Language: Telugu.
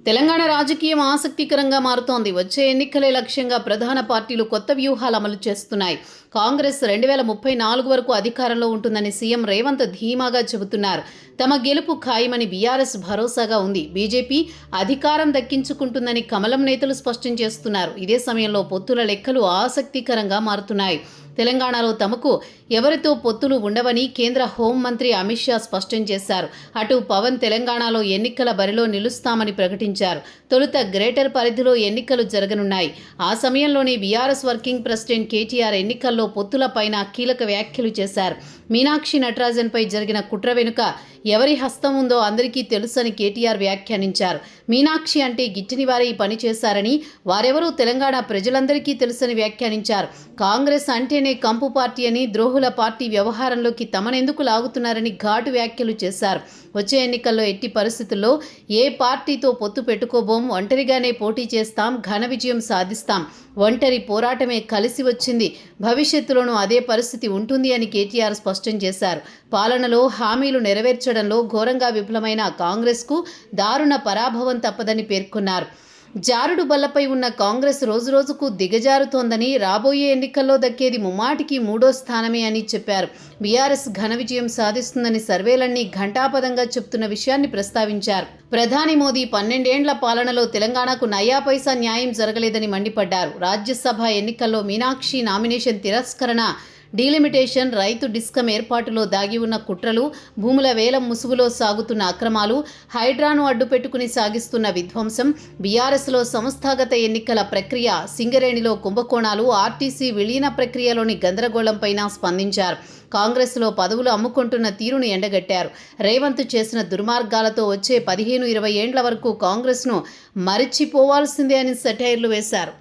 తెలంగాణ రాజకీయం ఆసక్తికరంగా మారుతోంది. వచ్చే ఎన్నికలే లక్ష్యంగా ప్రధాన పార్టీలు కొత్త వ్యూహాలు అమలు చేస్తున్నాయి. కాంగ్రెస్ 2034 వరకు అధికారంలో ఉంటుందని సీఎం రేవంత్ ధీమాగా చెబుతున్నారు. తమ గెలుపు ఖాయమని బీఆర్ఎస్ భరోసాగా ఉంది. బీజేపీ అధికారం దక్కించుకుంటుందని కమలం నేతలు స్పష్టం చేస్తున్నారు. ఇదే సమయంలో పొత్తుల లెక్కలు ఆసక్తికరంగా మారుతున్నాయి. తెలంగాణలో తమకు ఎవరితో పొత్తులు ఉండవని కేంద్ర హోంమంత్రి అమిత్ షా స్పష్టం చేశారు. అటు పవన్ తెలంగాణలో ఎన్నికల బరిలో నిలుస్తామని ప్రకటించారు. తొలుత గ్రేటర్ పరిధిలో ఎన్నికలు జరగనున్నాయి. ఆ సమయంలోనే బీఆర్ఎస్ వర్కింగ్ ప్రెసిడెంట్ కేటీఆర్ ఎన్నికల్లో పొత్తులపైన కీలక వ్యాఖ్యలు చేశారు. మీనాక్షి నటరాజన్పై జరిగిన కుట్ర వెనుక ఎవరి హస్తం ఉందో అందరికీ తెలుసని కేటీఆర్ వ్యాఖ్యానించారు. మీనాక్షి అంటే గిట్టిని వారే ఈ పని చేశారని, వారెవరూ తెలంగాణ ప్రజలందరికీ తెలుసని వ్యాఖ్యానించారు. కాంగ్రెస్ అంటేనే కంపు పార్టీ అని, ద్రోహుల పార్టీ వ్యవహారంలోకి తమనెందుకు లాగుతున్నారని ఘాటు వ్యాఖ్యలు చేశారు. వచ్చే ఎన్నికల్లో ఎట్టి పరిస్థితుల్లో ఏ పార్టీతో పొత్తు పెట్టుకోబోం, ఒంటరిగానే పోటీ చేస్తాం, ఘన విజయం సాధిస్తాం. ఒంటరి పోరాటమే కలిసి వచ్చింది, భవిష్యత్తులోనూ అదే పరిస్థితి ఉంటుంది అని కేటీఆర్ స్పష్టం చేశారు. పాలనలో హామీలు నెరవేర్చడంలో ఘోరంగా విఫలమైన కాంగ్రెస్కు దారుణ పరాభవం తప్పదని పేర్కొన్నారు. జారుడు బల్లపై ఉన్న కాంగ్రెస్ రోజురోజుకు దిగజారుతోందని, రాబోయే ఎన్నికల్లో దక్కేది ముమ్మాటికి 3వ స్థానమే అని చెప్పారు. బీఆర్ఎస్ ఘన విజయం సాధిస్తుందని సర్వేలన్నీ ఘంటాపదంగా చెప్తున్న విషయాన్ని ప్రస్తావించారు. ప్రధాని మోదీ 12 ఏండ్ల పాలనలో తెలంగాణకు నయా పైసా న్యాయం జరగలేదని మండిపడ్డారు. రాజ్యసభ ఎన్నికల్లో మీనాక్షి నామినేషన్ తిరస్కరణ, డీలిమిటేషన్, రైతు డిస్కం ఏర్పాటులో దాగి ఉన్న కుట్రలు, భూముల వేలం ముసుగులో సాగుతున్న అక్రమాలు, హైడ్రాను అడ్డుపెట్టుకుని సాగిస్తున్న విధ్వంసం, బీఆర్ఎస్లో సంస్థాగత ఎన్నికల ప్రక్రియ, సింగరేణిలో కుంభకోణాలు, ఆర్టీసీ విలీన ప్రక్రియలోని గందరగోళంపైన స్పందించారు. కాంగ్రెస్లో పదవులు అమ్ముకుంటున్న తీరును ఎండగట్టారు. రేవంత్ చేసిన దుర్మార్గాలతో వచ్చే 15-20 ఏండ్ల వరకు కాంగ్రెస్ను మరిచిపోవాల్సిందే అని సెటైర్లు వేశారు.